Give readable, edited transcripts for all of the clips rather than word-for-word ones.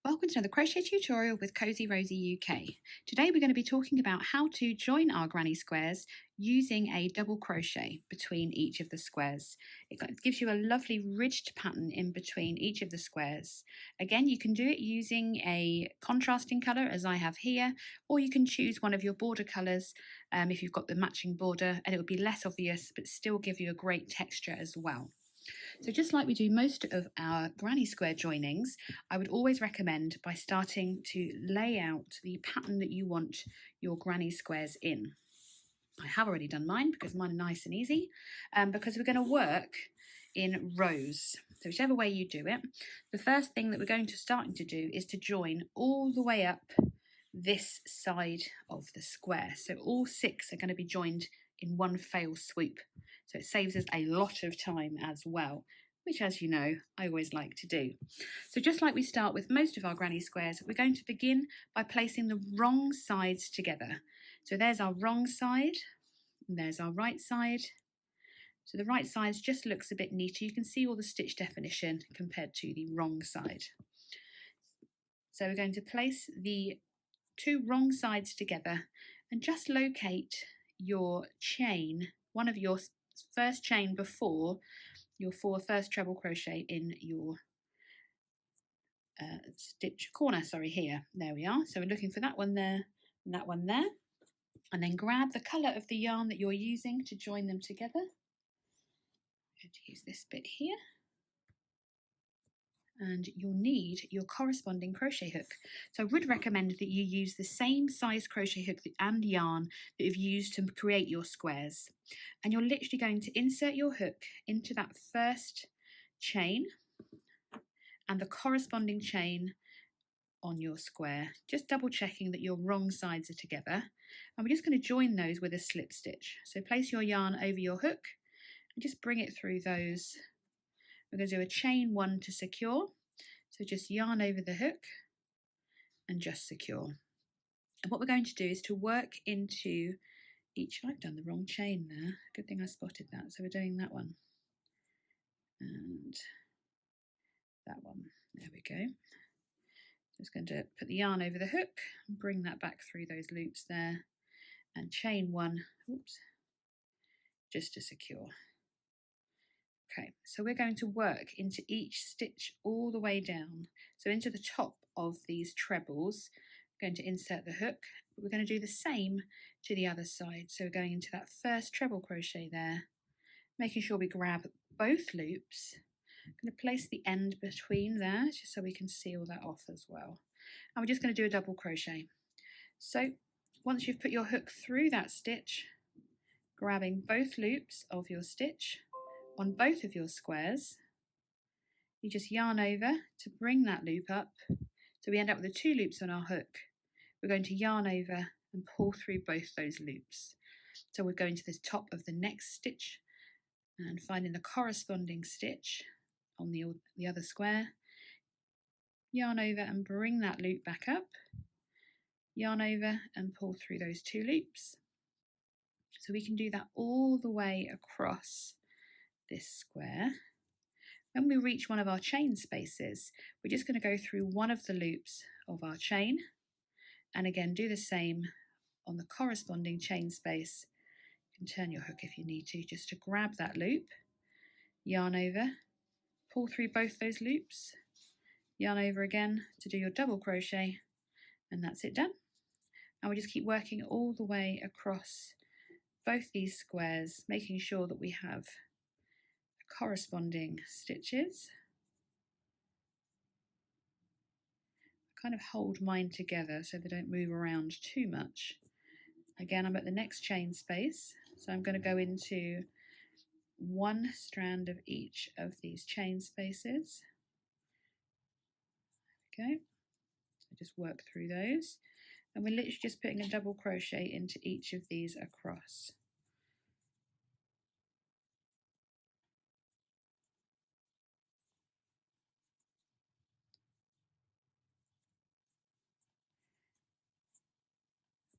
Welcome to the crochet tutorial with Cozy Rosie UK. Today we're going to be talking about how to join our granny squares using a double crochet between each of the squares. It gives you a lovely ridged pattern in between each of the squares. Again, you can do it using a contrasting colour as I have here, or you can choose one of your border colours if you've got the matching border, and it would be less obvious but still give you a great texture as well. So just like we do most of our granny square joinings, I would always recommend by starting to lay out the pattern that you want your granny squares in. I have already done mine because mine are nice and easy, because we're going to work in rows. So whichever way you do it, the first thing that we're going to start to do is to join all the way up this side of the square. So all 6 are going to be joined in one fell swoop. So it saves us a lot of time as well, which, as you know, I always like to do. So just like we start with most of our granny squares, we're going to begin by placing the wrong sides together. So there's our wrong side, and there's our right side. So the right side just looks a bit neater. You can see all the stitch definition compared to the wrong side. So we're going to place the 2 wrong sides together and just locate your chain, one of your first chain before your first treble crochet in your stitch corner, here. There we are. So we're looking for that one there and that one there. And then grab the colour of the yarn that you're using to join them together. I'm going to use this bit here. And you'll need your corresponding crochet hook. So I would recommend that you use the same size crochet hook and yarn that you've used to create your squares. And you're literally going to insert your hook into that first chain and the corresponding chain on your square, just double checking that your wrong sides are together. And we're just going to join those with a slip stitch. So place your yarn over your hook and just bring it through those. We're going to do a chain 1 to secure. So just yarn over the hook and just secure. And what we're going to do is to work into each, I've done the wrong chain there. Good thing I spotted that. So we're doing that one and that one. There we go. Just going to put the yarn over the hook and bring that back through those loops there and chain 1, oops, just to secure. Okay, so we're going to work into each stitch all the way down. So into the top of these trebles, we're going to insert the hook, but we're going to do the same to the other side. So we're going into that first treble crochet there, making sure we grab both loops. I'm going to place the end between there just so we can seal that off as well. And we're just going to do a double crochet. So once you've put your hook through that stitch, grabbing both loops of your stitch on both of your squares, you just yarn over to bring that loop up. So we end up with the 2 loops on our hook. We're going to yarn over and pull through both those loops. So we're going to the top of the next stitch and finding the corresponding stitch on the other square. Yarn over and bring that loop back up. Yarn over and pull through those 2 loops. So we can do that all the way across this square. When we reach one of our chain spaces, we're just going to go through one of the loops of our chain and again do the same on the corresponding chain space. You can turn your hook if you need to, just to grab that loop, yarn over, pull through both those loops, yarn over again to do your double crochet, and that's it done. And we just keep working all the way across both these squares, making sure that we have corresponding stitches. I kind of hold mine together so they don't move around too much. Again, I'm at the next chain space, so I'm going to go into one strand of each of these chain spaces. Okay, so just work through those, and we're literally just putting a double crochet into each of these across.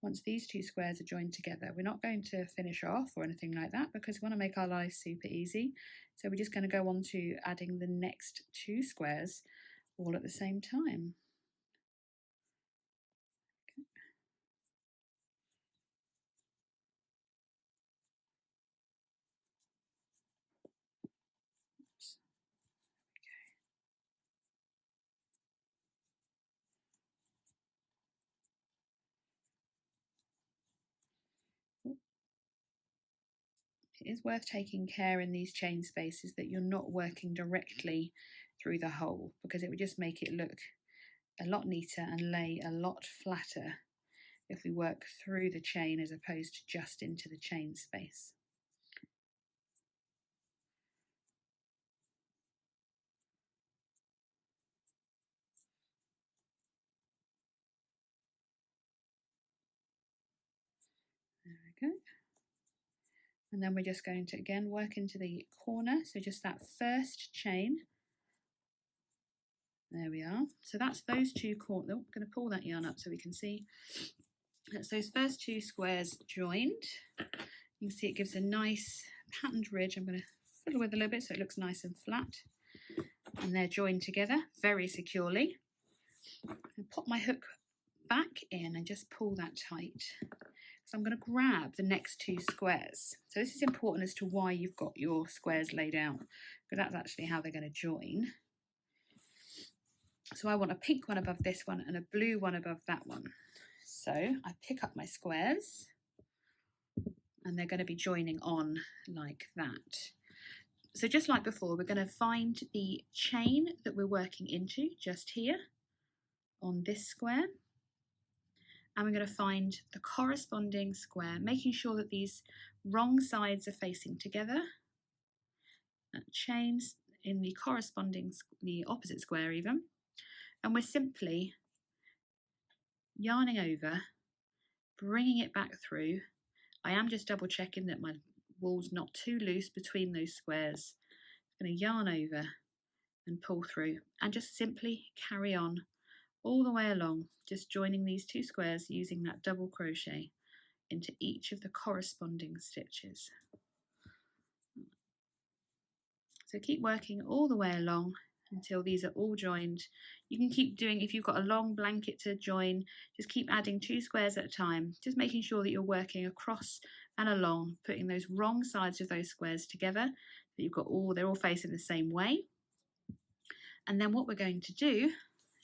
Once these 2 squares are joined together, we're not going to finish off or anything like that because we want to make our life super easy. So we're just going to go on to adding the next 2 squares all at the same time. it is worth taking care in these chain spaces that you're not working directly through the hole, because it would just make it look a lot neater and lay a lot flatter if we work through the chain as opposed to just into the chain space. There we go. And then we're just going to again work into the corner, so just that first chain. There we are. So that's those two corners. Oh, I'm going to pull that yarn up so we can see. That's those first two squares joined. You can see it gives a nice patterned ridge. I'm going to fiddle with a little bit so it looks nice and flat. And they're joined together very securely. And pop my hook back in and just pull that tight. So I'm going to grab the next two squares. So this is important as to why you've got your squares laid out, because that's actually how they're going to join. So I want a pink one above this one and a blue one above that one. So I pick up my squares and they're going to be joining on like that. So just like before, we're going to find the chain that we're working into just here on this square. And we're going to find the corresponding square, making sure that these wrong sides are facing together. That chains in the corresponding, the opposite square even. And we're simply yarning over, bringing it back through. I am just double checking that my wool's not too loose between those squares. I'm going to yarn over and pull through and just simply carry on all the way along, just joining these two squares using that double crochet into each of the corresponding stitches. So keep working all the way along until these are all joined. You can keep doing, if you've got a long blanket to join, just keep adding two squares at a time, just making sure that you're working across and along, putting those wrong sides of those squares together, that you've got they're all facing the same way. And then what we're going to do,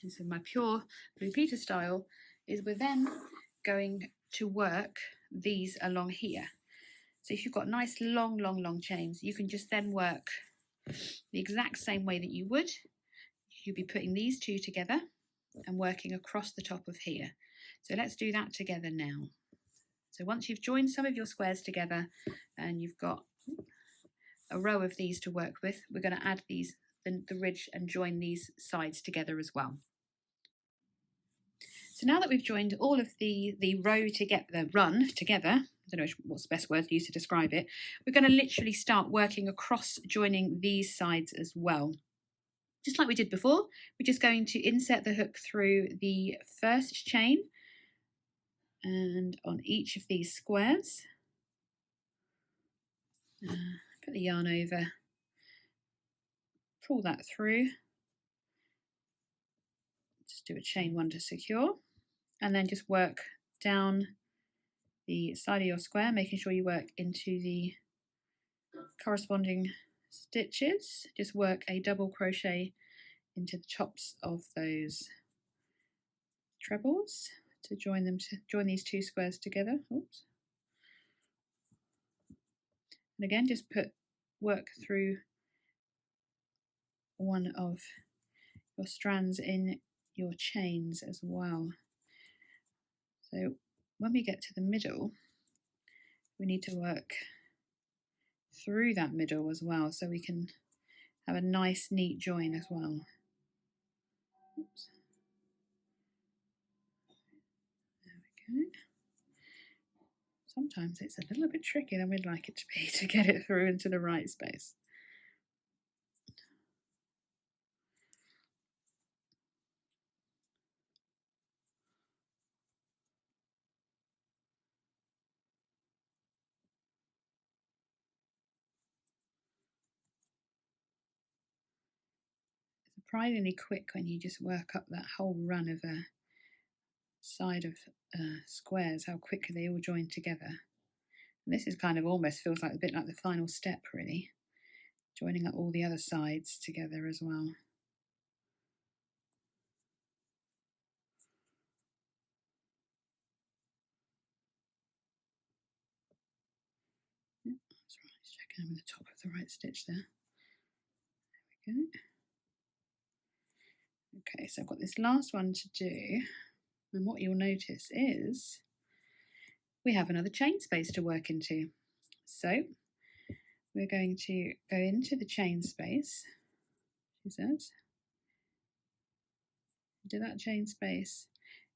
is in my pure Blue Peter style, is we're then going to work these along here. So if you've got nice long chains, you can just then work the exact same way that you would. You'll be putting these two together and working across the top of here. So let's do that together now. So once you've joined some of your squares together and you've got a row of these to work with, we're going to add the ridge and join these sides together as well. So now that we've joined all of the run together, I don't know what's the best word to use to describe it, we're going to literally start working across joining these sides as well. Just like we did before, we're just going to insert the hook through the first chain and on each of these squares. Put the yarn over, pull that through, just do a chain one to secure, and then just work down the side of your square, making sure you work into the corresponding stitches. Just work a double crochet into the tops of those trebles to join these two squares together. Oops. And again, just work through one of your strands in your chains as well. So when we get to the middle, we need to work through that middle as well, so we can have a nice neat join as well. Oops. There we go. Sometimes it's a little bit trickier than we'd like it to be to get it through into the right space. Surprisingly quick when you just work up that whole run of a side of squares, how quickly they all join together. And this is kind of almost feels like a bit like the final step, really, joining up all the other sides together as well. Yep, that's right. Going with the top of the right stitch there. There we go. Okay, so I've got this last one to do, and what you'll notice is we have another chain space to work into. So we're going to go into the chain space, she says, into that chain space,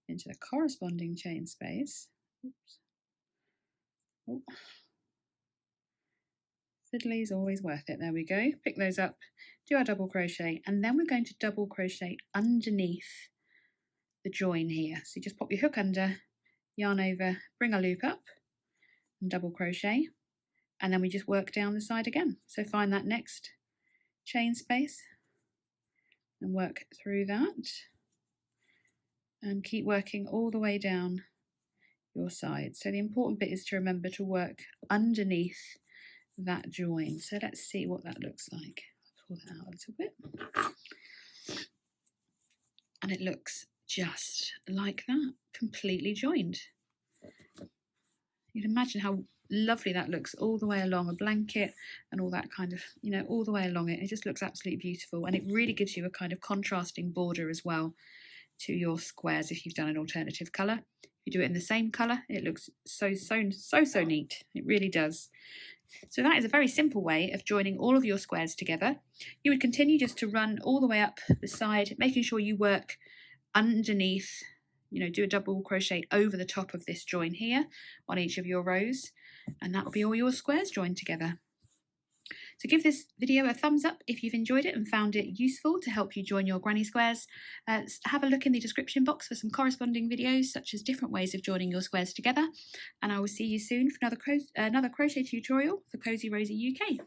into the corresponding chain space. Oops. Oh. Fiddly's always worth it. There we go. Pick those up, do our double crochet, and then we're going to double crochet underneath the join here. So you just pop your hook under, yarn over, bring a loop up, and double crochet, and then we just work down the side again. So find that next chain space and work through that, and keep working all the way down your side. So the important bit is to remember to work underneath that join. So let's see what that looks like. I'll pull that out a little bit, and it looks just like that, completely joined. You can imagine how lovely that looks all the way along a blanket and all that kind of, all the way along it. It just looks absolutely beautiful, and it really gives you a kind of contrasting border as well to your squares if you've done an alternative colour. If you do it in the same colour, it looks so neat. It really does. So that is a very simple way of joining all of your squares together. You would continue just to run all the way up the side, making sure you work underneath, do a double crochet over the top of this join here on each of your rows, and that will be all your squares joined together. So give this video a thumbs up if you've enjoyed it and found it useful to help you join your granny squares. Have a look in the description box for some corresponding videos, such as different ways of joining your squares together. And I will see you soon for another crochet tutorial for Cozy Rosie UK.